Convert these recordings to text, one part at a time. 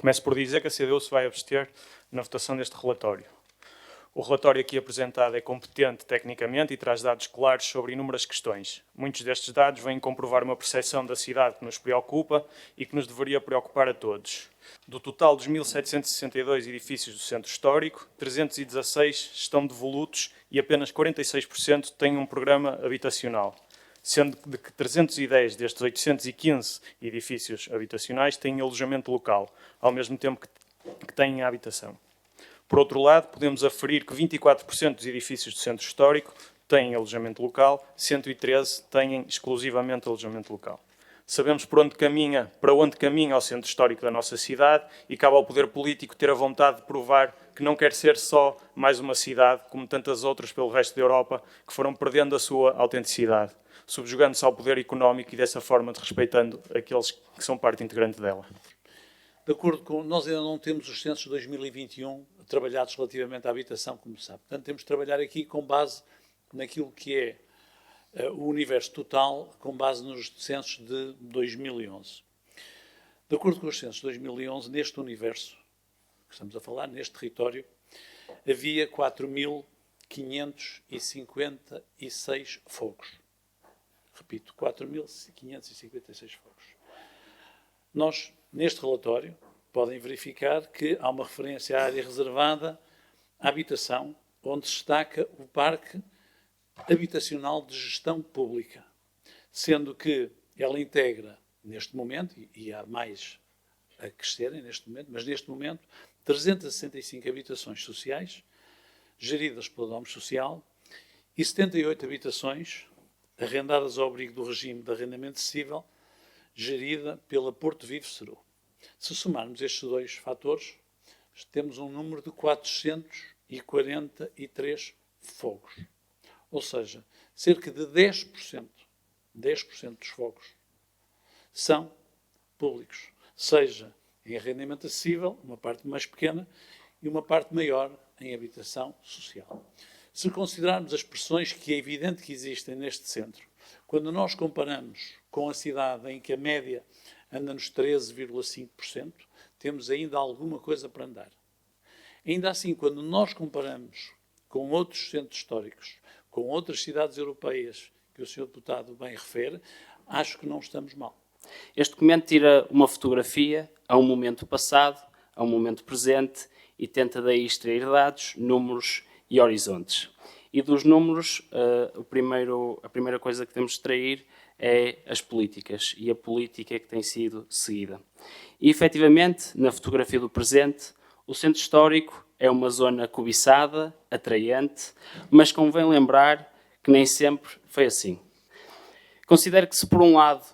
Começo por dizer que a CDU se vai abster na votação deste relatório. O relatório aqui apresentado é competente tecnicamente e traz dados claros sobre inúmeras questões. Muitos destes dados vêm comprovar uma percepção da cidade que nos preocupa e que nos deveria preocupar a todos. Do total dos 1.762 edifícios do centro histórico, 316 estão devolutos e apenas 46% têm um programa habitacional, sendo de que 310 destes 815 edifícios habitacionais têm alojamento local, ao mesmo tempo que têm a habitação. Por outro lado, podemos aferir que 24% dos edifícios do centro histórico têm alojamento local, 113 têm exclusivamente alojamento local. Sabemos para onde caminha o centro histórico da nossa cidade e cabe ao poder político ter a vontade de provar que não quer ser só mais uma cidade, como tantas outras pelo resto da Europa, que foram perdendo a sua autenticidade, subjugando-se ao poder económico e dessa forma desrespeitando aqueles que são parte integrante dela. De acordo com... Nós ainda não temos os censos de 2021 trabalhados relativamente à habitação, como sabe. Portanto, temos de trabalhar aqui com base naquilo que é o universo total, com base nos censos de 2011. De acordo com os censos de 2011, neste universo que estamos a falar, neste território, havia 4.556 fogos. Repito, 4.556 fogos. Nós, neste relatório, podem verificar que há uma referência à área reservada à habitação, onde se destaca o Parque Habitacional de Gestão Pública, sendo que ela integra, neste momento, e há mais a crescerem neste momento, mas neste momento, 365 habitações sociais, geridas pelo Domo Social, e 78 habitações arrendadas ao abrigo do regime de arrendamento acessível, gerida pela Porto Vivo Ceru. Se somarmos estes dois fatores, temos um número de 443 fogos. Ou seja, cerca de 10% dos fogos são públicos, seja em arrendamento acessível, uma parte mais pequena, e uma parte maior em habitação social. Se considerarmos as pressões que é evidente que existem neste centro, quando nós comparamos com a cidade em que a média anda nos 13,5%, temos ainda alguma coisa para andar. Ainda assim, quando nós comparamos com outros centros históricos, com outras cidades europeias, que o Sr. Deputado bem refere, acho que não estamos mal. Este documento tira uma fotografia a um momento passado, a um momento presente e tenta daí extrair dados, números e horizontes. E dos números, a primeira coisa que temos de extrair é as políticas e a política que tem sido seguida. E, efetivamente, na fotografia do presente, o centro histórico é uma zona cobiçada, atraente, mas convém lembrar que nem sempre foi assim. Considero que se, por um lado,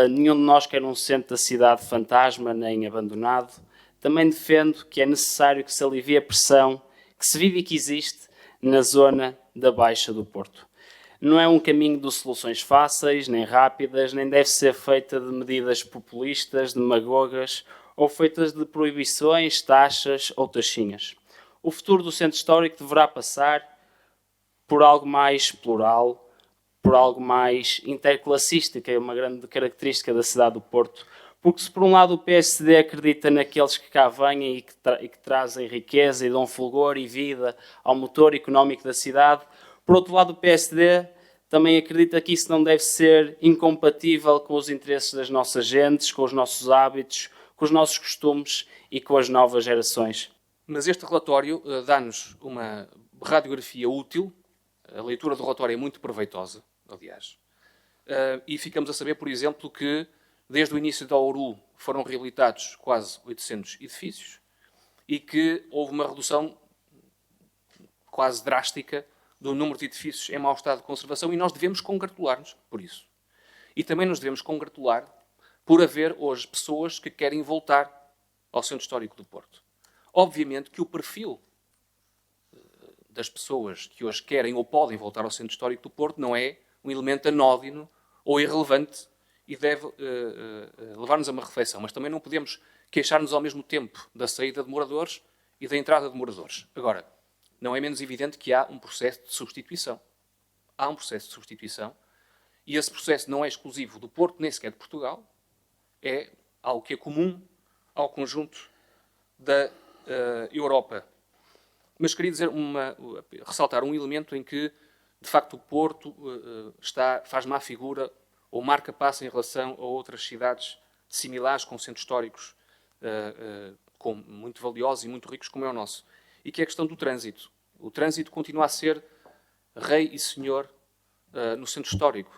nenhum de nós quer um centro da cidade fantasma nem abandonado, também defendo que é necessário que se alivie a pressão que se vive e que existe na zona da Baixa do Porto. Não é um caminho de soluções fáceis, nem rápidas, nem deve ser feita de medidas populistas, demagogas ou feitas de proibições, taxas ou taxinhas. O futuro do centro histórico deverá passar por algo mais plural, por algo mais interclassista, que é uma grande característica da cidade do Porto. Porque se por um lado o PSD acredita naqueles que cá vêm e que trazem riqueza e dão fulgor e vida ao motor económico da cidade, por outro lado o PSD também acredita que isso não deve ser incompatível com os interesses das nossas gentes, com os nossos hábitos, com os nossos costumes e com as novas gerações. Mas este relatório dá-nos uma radiografia útil, a leitura do relatório é muito proveitosa, aliás, e ficamos a saber, por exemplo, que desde o início da Ouru foram reabilitados quase 800 edifícios e que houve uma redução quase drástica do número de edifícios em mau estado de conservação e nós devemos congratular-nos por isso. E também nos devemos congratular por haver hoje pessoas que querem voltar ao Centro Histórico do Porto. Obviamente que o perfil das pessoas que hoje querem ou podem voltar ao Centro Histórico do Porto não é um elemento anódino ou irrelevante e deve levar-nos a uma reflexão. Mas também não podemos queixar-nos ao mesmo tempo da saída de moradores e da entrada de moradores. Agora, não é menos evidente que há um processo de substituição. Há um processo de substituição e esse processo não é exclusivo do Porto, nem sequer de Portugal. É algo que é comum ao conjunto da Europa. Mas queria ressaltar um elemento em que, de facto, o Porto faz má figura ou marca passo em relação a outras cidades similares, com centros históricos muito valiosos e muito ricos, como é o nosso. E que é a questão do trânsito. O trânsito continua a ser rei e senhor no centro histórico.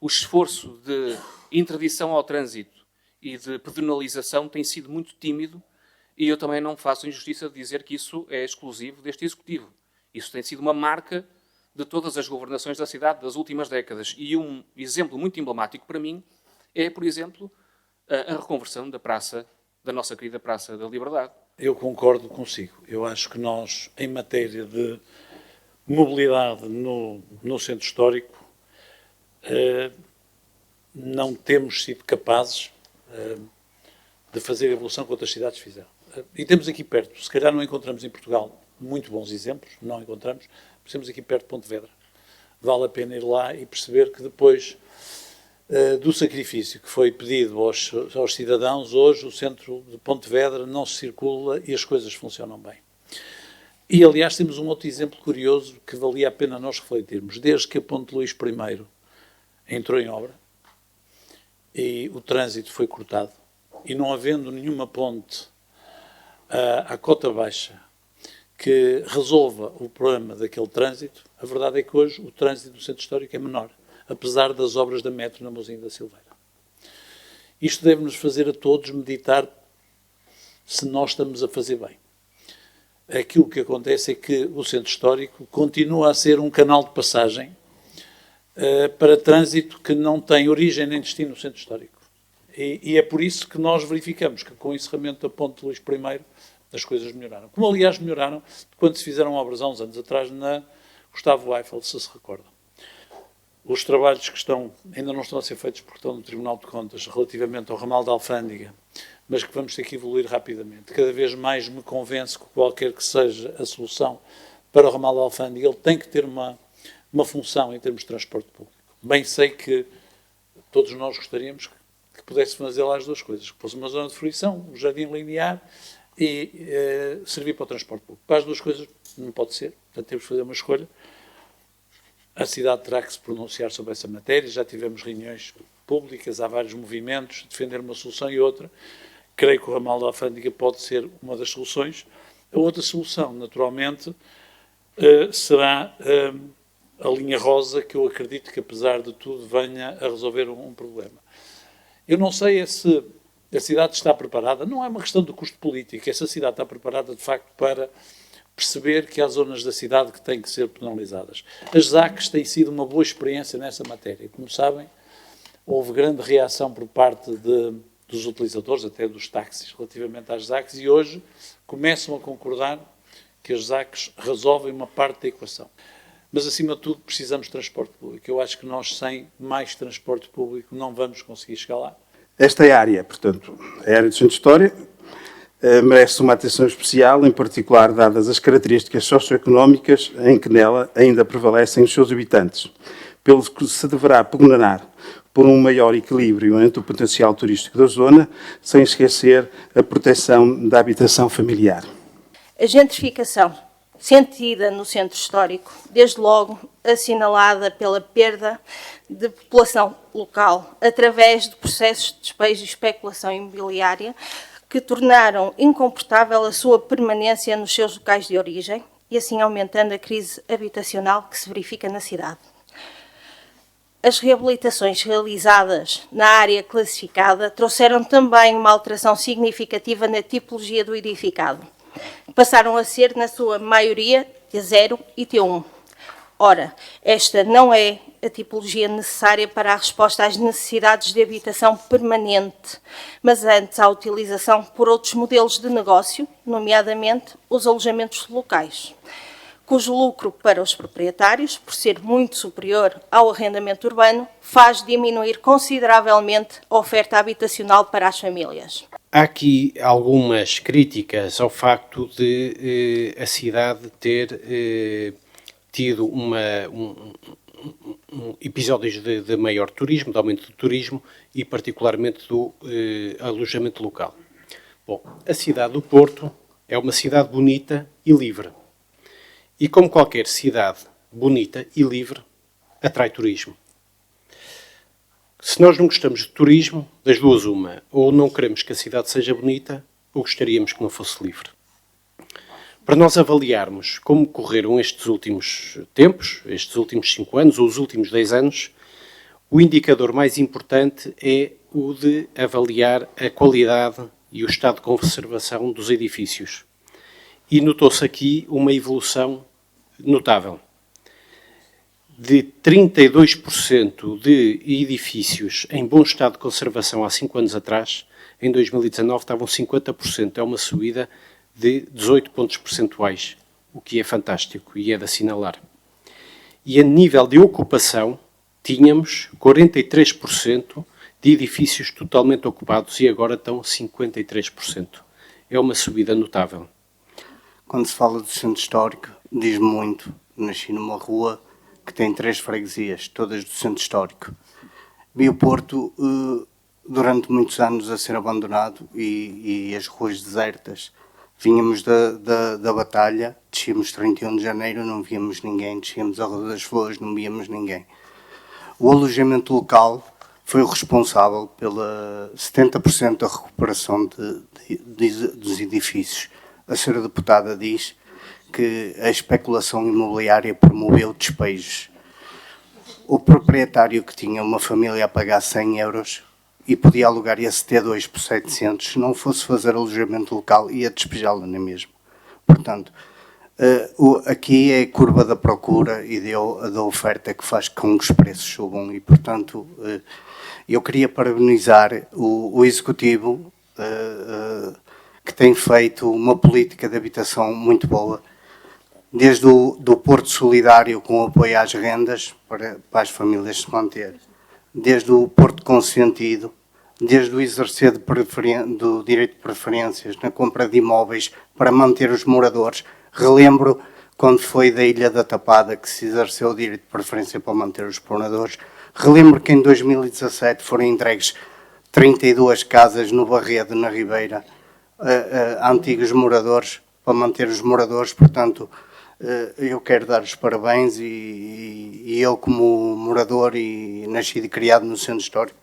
O esforço de interdição ao trânsito e de pedonalização tem sido muito tímido, e eu também não faço injustiça de dizer que isso é exclusivo deste Executivo. Isso tem sido uma marca de todas as governações da cidade das últimas décadas. E um exemplo muito emblemático para mim é, por exemplo, a reconversão da nossa querida Praça da Liberdade. Eu concordo consigo. Eu acho que nós, em matéria de mobilidade no centro histórico, não temos sido capazes de fazer a evolução que outras cidades fizeram. E temos aqui perto, se calhar não encontramos em Portugal muito bons exemplos, não encontramos, mas temos aqui perto Pontevedra. Vale a pena ir lá e perceber que depois do sacrifício que foi pedido aos cidadãos, hoje o centro de Pontevedra não se circula e as coisas funcionam bem. E, aliás, temos um outro exemplo curioso que valia a pena nós refletirmos. Desde que a Ponte Luís I entrou em obra e o trânsito foi cortado, e não havendo nenhuma ponte à cota baixa que resolva o problema daquele trânsito, a verdade é que hoje o trânsito do centro histórico é menor, apesar das obras da metro na Mousinho da Silveira. Isto deve-nos fazer a todos meditar se nós estamos a fazer bem. Aquilo que acontece é que o centro histórico continua a ser um canal de passagem para trânsito que não tem origem nem destino no centro histórico. E é por isso que nós verificamos que com o encerramento da Ponte Luís I as coisas melhoraram. Como, aliás, melhoraram quando se fizeram obras há uns anos atrás na Gustavo Eiffel, se recordam. Os trabalhos que ainda não estão a ser feitos porque estão no Tribunal de Contas relativamente ao ramal da Alfândega, mas que vamos ter que evoluir rapidamente. Cada vez mais me convence que qualquer que seja a solução para o ramal da Alfândega, ele tem que ter uma função em termos de transporte público. Bem sei que todos nós gostaríamos que pudesse fazer lá as duas coisas, que fosse uma zona de fruição, um jardim linear e servir para o transporte público. Para as duas coisas não pode ser, portanto temos que fazer uma escolha. A cidade terá que se pronunciar sobre essa matéria, já tivemos reuniões públicas, há vários movimentos, defender uma solução e outra. Creio que o ramal da Alfândega pode ser uma das soluções. A outra solução, naturalmente, será a linha rosa, que eu acredito que, apesar de tudo, venha a resolver um problema. Eu não sei se a cidade está preparada, não é uma questão de custo político, essa cidade está preparada, de facto, para perceber que há zonas da cidade que têm que ser penalizadas. As ZACs têm sido uma boa experiência nessa matéria. Como sabem, houve grande reação por parte dos utilizadores, até dos táxis, relativamente às ZACs, e hoje começam a concordar que as ZACs resolvem uma parte da equação. Mas, acima de tudo, precisamos de transporte público. Eu acho que nós, sem mais transporte público, não vamos conseguir chegar lá. Esta área, portanto, a área do Centro História, merece uma atenção especial, em particular dadas as características socioeconómicas em que nela ainda prevalecem os seus habitantes, pelo que se deverá pugnar por um maior equilíbrio entre o potencial turístico da zona, sem esquecer a proteção da habitação familiar. A gentrificação, sentida no centro histórico, desde logo assinalada pela perda de população local, através de processos de despejo e especulação imobiliária, que tornaram incomportável a sua permanência nos seus locais de origem e assim aumentando a crise habitacional que se verifica na cidade. As reabilitações realizadas na área classificada trouxeram também uma alteração significativa na tipologia do edificado. Passaram a ser, na sua maioria, T0 e T1. Ora, esta não é a tipologia necessária para a resposta às necessidades de habitação permanente, mas antes à utilização por outros modelos de negócio, nomeadamente os alojamentos locais, cujo lucro para os proprietários, por ser muito superior ao arrendamento urbano, faz diminuir consideravelmente a oferta habitacional para as famílias. Há aqui algumas críticas ao facto de a cidade ter tido episódios de maior turismo, de aumento do turismo e particularmente do alojamento local. Bom, a cidade do Porto é uma cidade bonita e livre. E como qualquer cidade bonita e livre, atrai turismo. Se nós não gostamos de turismo, das duas uma, ou não queremos que a cidade seja bonita, ou gostaríamos que não fosse livre. Para nós avaliarmos como correram estes últimos tempos, estes últimos 5 anos ou os últimos 10 anos, o indicador mais importante é o de avaliar a qualidade e o estado de conservação dos edifícios. E notou-se aqui uma evolução notável. De 32% de edifícios em bom estado de conservação há 5 anos atrás, em 2019 estavam 50%. É uma subida de 18 pontos percentuais, o que é fantástico e é de assinalar. E a nível de ocupação, tínhamos 43% de edifícios totalmente ocupados e agora estão 53%. É uma subida notável. Quando se fala do centro histórico, diz-me muito. Nasci numa rua que tem 3 freguesias, todas do centro histórico. Vi o Porto durante muitos anos a ser abandonado e as ruas desertas. Vínhamos da batalha, descíamos 31 de janeiro, não víamos ninguém, descíamos a Rua das Flores, não víamos ninguém. O alojamento local foi o responsável pela 70% da recuperação dos edifícios. A senhora deputada diz que a especulação imobiliária promoveu despejos. O proprietário que tinha uma família a pagar 100 euros e podia alugar esse T2 por 700, se não fosse fazer alojamento local, ia despejá-lo nem mesmo. Portanto, aqui é a curva da procura e da oferta que faz com que os preços subam e, portanto, eu queria parabenizar o Executivo que tem feito uma política de habitação muito boa, desde do Porto Solidário com apoio às rendas para as famílias se manter, desde o Porto Consentido, desde o exercer do direito de preferências na compra de imóveis para manter os moradores. Relembro quando foi da Ilha da Tapada que se exerceu o direito de preferência para manter os moradores. Relembro que em 2017 foram entregues 32 casas no Barredo, na Ribeira, a antigos moradores, para manter os moradores. Portanto, eu quero dar os parabéns e eu, como morador e nascido e criado no centro histórico,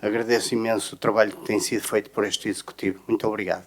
agradeço imenso o trabalho que tem sido feito por este Executivo. Muito obrigado.